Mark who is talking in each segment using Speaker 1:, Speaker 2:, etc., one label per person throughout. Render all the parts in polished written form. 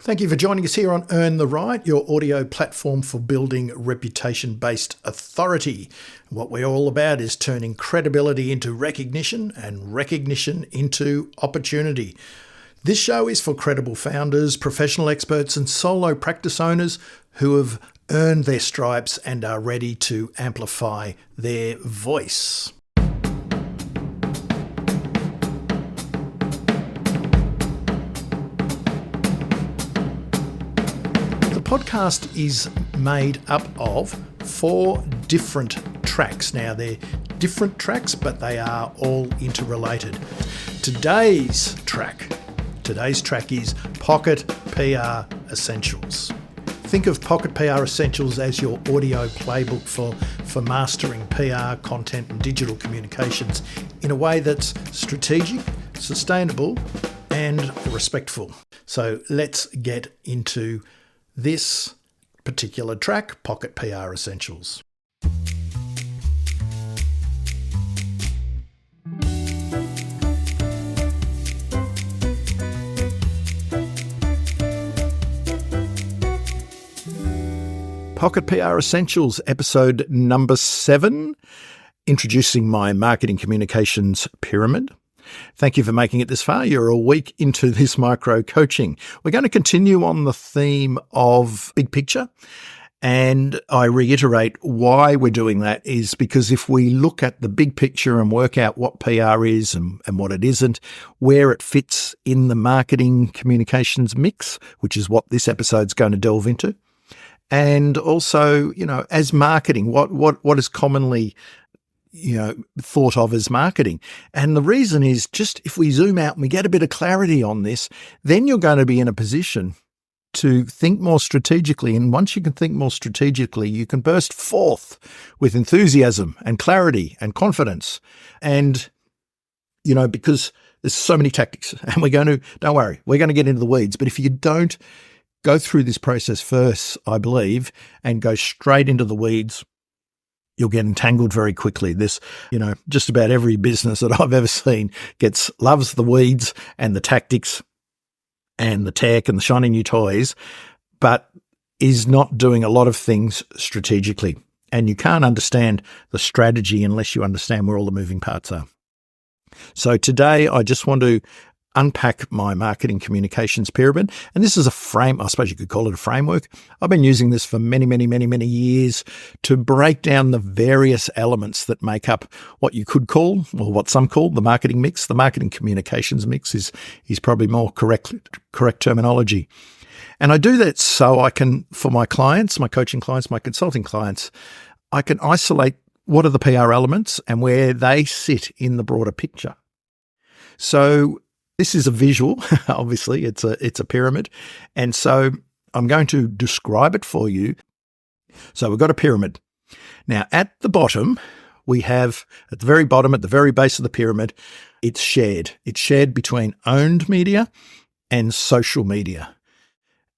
Speaker 1: Thank you for joining us here on Earn the Right, your audio platform for building reputation-based authority. What we're all about is turning credibility into recognition and recognition into opportunity. This show is for credible founders, professional experts, and solo practice owners who have earned their stripes and are ready to amplify their voice. The podcast is made up of 4 different tracks. Now, they're different tracks, but they are all interrelated. Today's track is Pocket PR Essentials. Think of Pocket PR Essentials as your audio playbook for mastering PR, content, and digital communications in a way that's strategic, sustainable, and respectful. So let's get into this particular track, Pocket PR Essentials. Pocket PR Essentials, episode number 7, introducing my marketing communications pyramid. Thank you for making it this far. You're a week into this micro coaching. We're going to continue on the theme of big picture. And I reiterate why we're doing that is because if we look at the big picture and work out what PR is and what it isn't, where it fits in the marketing communications mix, which is what this episode's going to delve into. And also, as marketing, what is commonly thought of as marketing. And the reason is just if we zoom out and we get a bit of clarity on this, then you're going to be in a position to think more strategically. And once you can think more strategically, you can burst forth with enthusiasm and clarity and confidence. And, because there's so many tactics and don't worry, we're going to get into the weeds. But if you don't go through this process first, I believe, and go straight into the weeds, you'll get entangled very quickly. This, just about every business that I've ever seen loves the weeds and the tactics and the tech and the shiny new toys, but is not doing a lot of things strategically. And you can't understand the strategy unless you understand where all the moving parts are. So today I just want to unpack my marketing communications pyramid. And this is a frame, I suppose you could call it a framework. I've been using this for many, many, many, many years to break down the various elements that make up what you could call, or what some call, the marketing mix. The marketing communications mix is probably more correct terminology. And I do that so I can, for my clients, my coaching clients, my consulting clients, I can isolate what are the PR elements and where they sit in the broader picture. So this is a visual, obviously, it's a pyramid. And so I'm going to describe it for you. So we've got a pyramid. Now, at the bottom, we have, at the very bottom, at the very base of the pyramid, it's shared. It's shared between owned media and social media.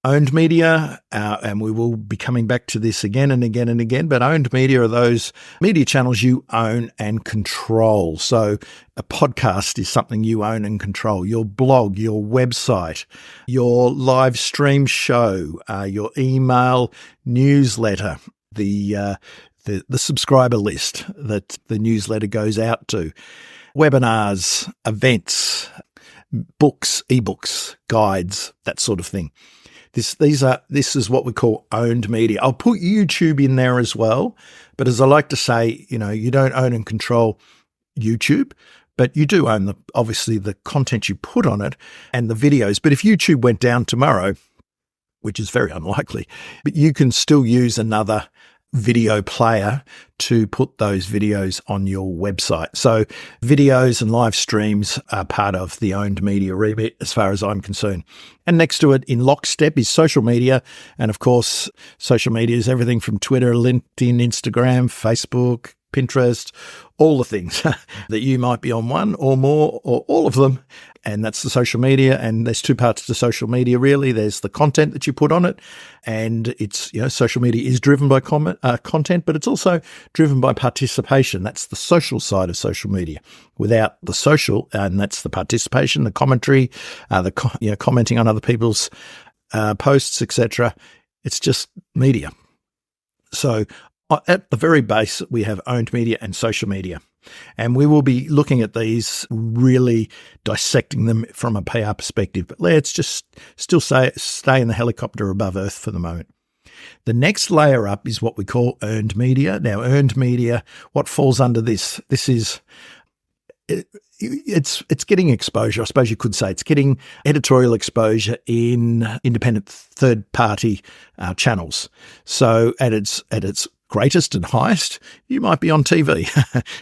Speaker 1: Owned media, and we will be coming back to this again and again and again, but owned media are those media channels you own and control. So a podcast is something you own and control. Your blog, your website, your live stream show, your email newsletter, the subscriber list that the newsletter goes out to, webinars, events, books, ebooks, guides, that sort of thing. This is what we call owned media. I'll put YouTube in there as well, but as I like to say, you don't own and control YouTube, but you do own obviously the content you put on it and the videos. But if YouTube went down tomorrow, which is very unlikely, but you can still use another video player to put those videos on your website. So videos and live streams are part of the owned media remit as far as I'm concerned. And next to it in lockstep is social media. And of course, social media is everything from Twitter, LinkedIn, Instagram, Facebook, Pinterest, all the things that you might be on one or more or all of them. And that's the social media. And there's 2 parts to social media, really. There's the content that you put on it. And it's, social media is driven by content, but it's also driven by participation. That's the social side of social media. Without the social, and that's the participation, the commentary, commenting on other people's posts, etc. It's just media. So at the very base, we have owned media and social media. And we will be looking at these, really dissecting them from a PR perspective. But let's just still stay in the helicopter above Earth for the moment. The next layer up is what we call earned media. Now, earned media, what falls under this? This is it's getting exposure. I suppose you could say it's getting editorial exposure in independent third-party channels. So at its greatest and highest, you might be on TV.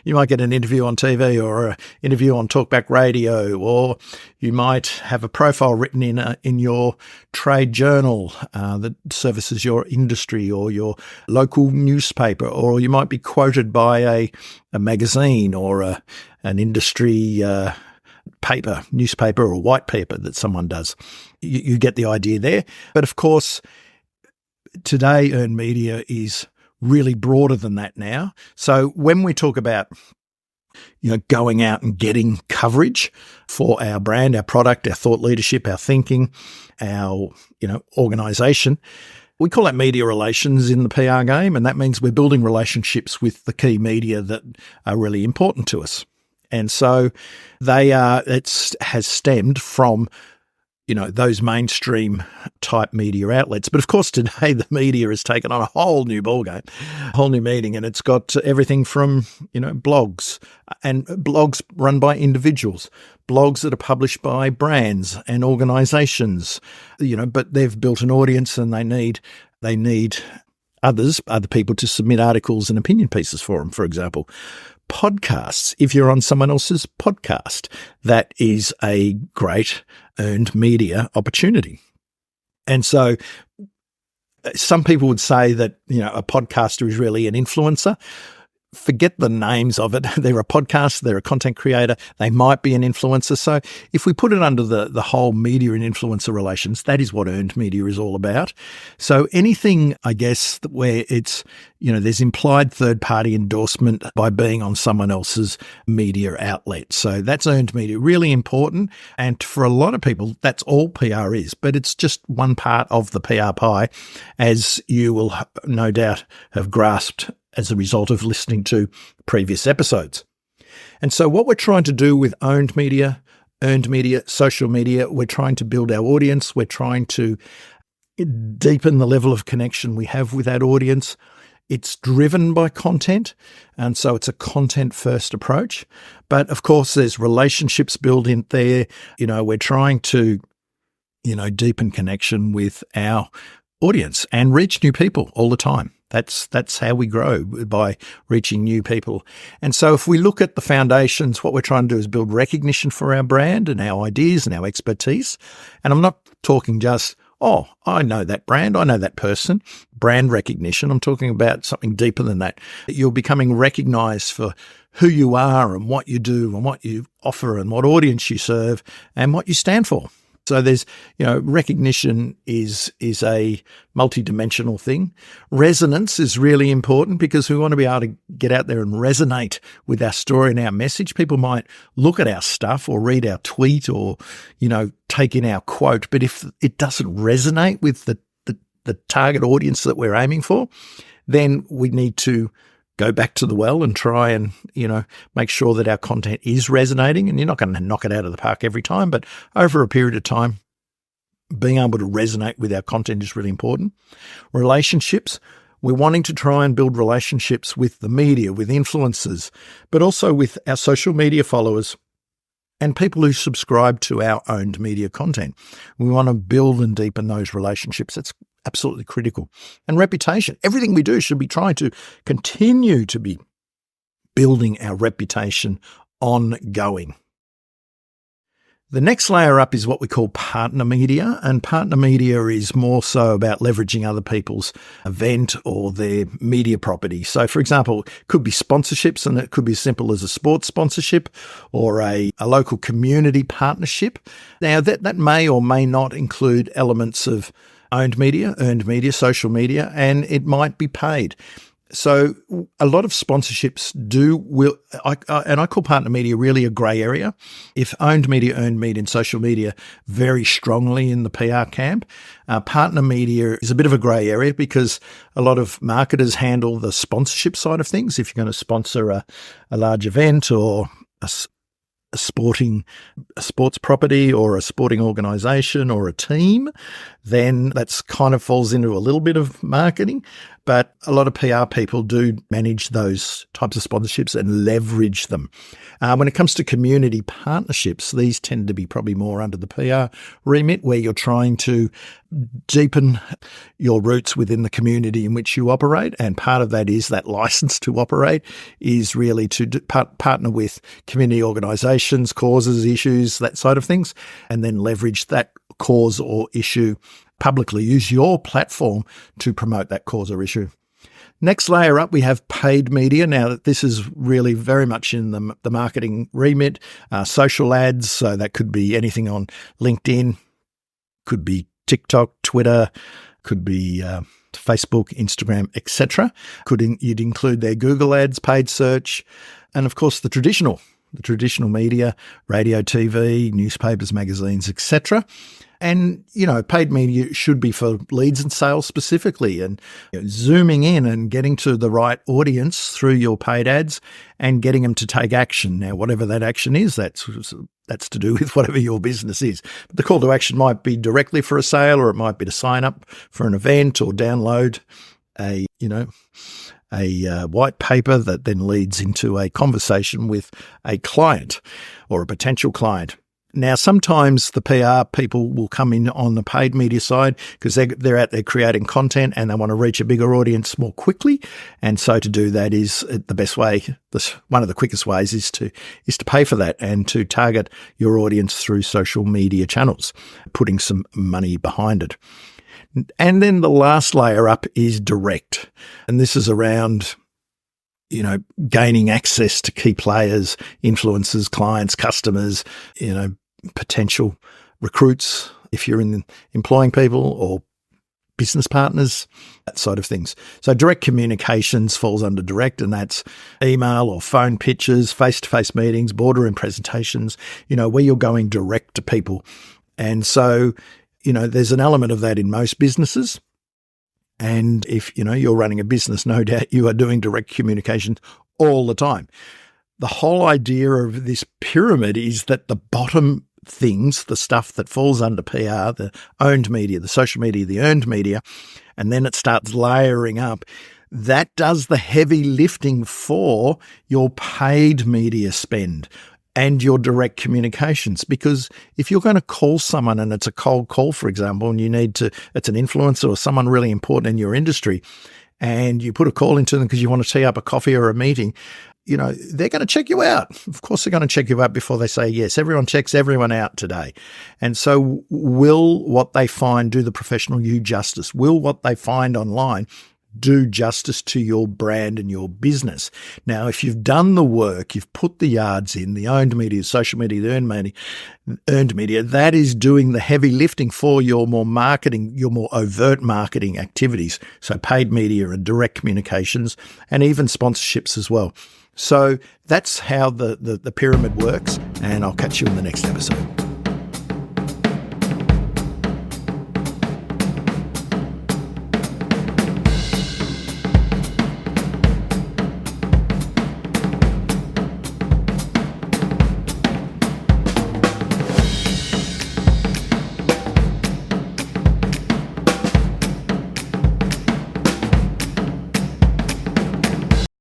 Speaker 1: You might get an interview on TV or an interview on Talkback Radio, or you might have a profile written in your trade journal that services your industry or your local newspaper, or you might be quoted by a magazine or an industry newspaper or white paper that someone does. You get the idea there. But of course, today earned media is really broader than that now. So when we talk about, going out and getting coverage for our brand, our product, our thought leadership, our thinking, our, organisation, we call that media relations in the PR game. And that means we're building relationships with the key media that are really important to us. And so it has stemmed from those mainstream type media outlets. But of course, today the media has taken on a whole new ballgame, a whole new meaning, and it's got everything from, blogs and blogs run by individuals, blogs that are published by brands and organizations, but they've built an audience and they need other people to submit articles and opinion pieces for them, for example. Podcasts, if you're on someone else's podcast, that is a great earned media opportunity. And so some people would say that, a podcaster is really an influencer. Forget the names of it. They're a podcaster, they're a content creator, they might be an influencer. So if we put it under the whole media and influencer relations, that is what earned media is all about. So anything, I guess, where it's, there's implied third-party endorsement by being on someone else's media outlet. So that's earned media, really important. And for a lot of people, that's all PR is, but it's just one part of the PR pie, as you will no doubt have grasped as a result of listening to previous episodes. And so what we're trying to do with owned media, earned media, social media, we're trying to build our audience. We're trying to deepen the level of connection we have with that audience. It's driven by content, and so it's a content-first approach. But of course, there's relationships built in there. We're trying to, deepen connection with our audience and reach new people all the time. That's how we grow, by reaching new people. And so if we look at the foundations, what we're trying to do is build recognition for our brand and our ideas and our expertise. And I'm not talking just, I know that brand, I know that person, brand recognition. I'm talking about something deeper than that. You're becoming recognized for who you are and what you do and what you offer and what audience you serve and what you stand for. So there's, recognition is a multidimensional thing. Resonance is really important because we want to be able to get out there and resonate with our story and our message. People might look at our stuff or read our tweet or, take in our quote, but if it doesn't resonate with the target audience that we're aiming for, then we need to go back to the well and try and, make sure that our content is resonating. And you're not going to knock it out of the park every time, but over a period of time, being able to resonate with our content is really important. Relationships, we're wanting to try and build relationships with the media, with influencers, but also with our social media followers and people who subscribe to our owned media content. We want to build and deepen those relationships. It's absolutely critical. And reputation. Everything we do should be trying to continue to be building our reputation ongoing. The next layer up is what we call partner media, and partner media is more so about leveraging other people's event or their media property. So, for example, it could be sponsorships, and it could be as simple as a sports sponsorship or a local community partnership. Now, that may or may not include elements of owned media, earned media, social media, and it might be paid. So a lot of sponsorships and I call partner media really a grey area. If owned media, earned media, and social media very strongly in the PR camp, partner media is a bit of a grey area because a lot of marketers handle the sponsorship side of things. If you're going to sponsor a large event or a sports property or a sporting organisation or a team, then that's kind of falls into a little bit of marketing. But a lot of PR people do manage those types of sponsorships and leverage them. When it comes to community partnerships, these tend to be probably more under the PR remit, where you're trying to deepen your roots within the community in which you operate. And part of that is that license to operate is really to partner with community organisations, causes, issues, that side of things, and then leverage that cause or issue publicly. Use your platform to promote that cause or issue. Next layer up, we have paid media. Now, this is really very much in the marketing remit, social ads. So that could be anything on LinkedIn, could be TikTok, Twitter, could be Facebook, Instagram, etc. You'd include their Google ads, paid search, and of course the traditional media, radio, TV, newspapers, magazines, etc. And, paid media should be for leads and sales specifically, and zooming in and getting to the right audience through your paid ads and getting them to take action. Now, whatever that action is, that's to do with whatever your business is. But the call to action might be directly for a sale, or it might be to sign up for an event or download a white paper that then leads into a conversation with a client or a potential client. Now, sometimes the PR people will come in on the paid media side because they're out there creating content and they want to reach a bigger audience more quickly. And so to do that is the best way. One of the quickest ways is to pay for that and to target your audience through social media channels, putting some money behind it. And then the last layer up is direct. And this is around, gaining access to key players, influencers, clients, customers, potential recruits, if you're employing people, or business partners, that side of things. So direct communications falls under direct, and that's email or phone pitches, face-to-face meetings, boardroom presentations, where you're going direct to people. And so, there's an element of that in most businesses. And if, you're running a business, no doubt you are doing direct communication all the time. The whole idea of this pyramid is that the bottom things, the stuff that falls under PR, the owned media, the social media, the earned media, and then it starts layering up, that does the heavy lifting for your paid media spend and your direct communications. Because if you're going to call someone and it's a cold call, for example, and it's an influencer or someone really important in your industry, and you put a call into them because you want to tee up a coffee or a meeting, they're going to check you out. Of course, they're going to check you out before they say yes. Everyone checks everyone out today. And so will what they find do the professional you justice? Will what they find online do justice to your brand and your business? Now, if you've done the work, you've put the yards in, the owned media, social media, the earned media, that is doing the heavy lifting for your more overt marketing activities. So paid media and direct communications, and even sponsorships as well. So that's how the pyramid works, and I'll catch you in the next episode.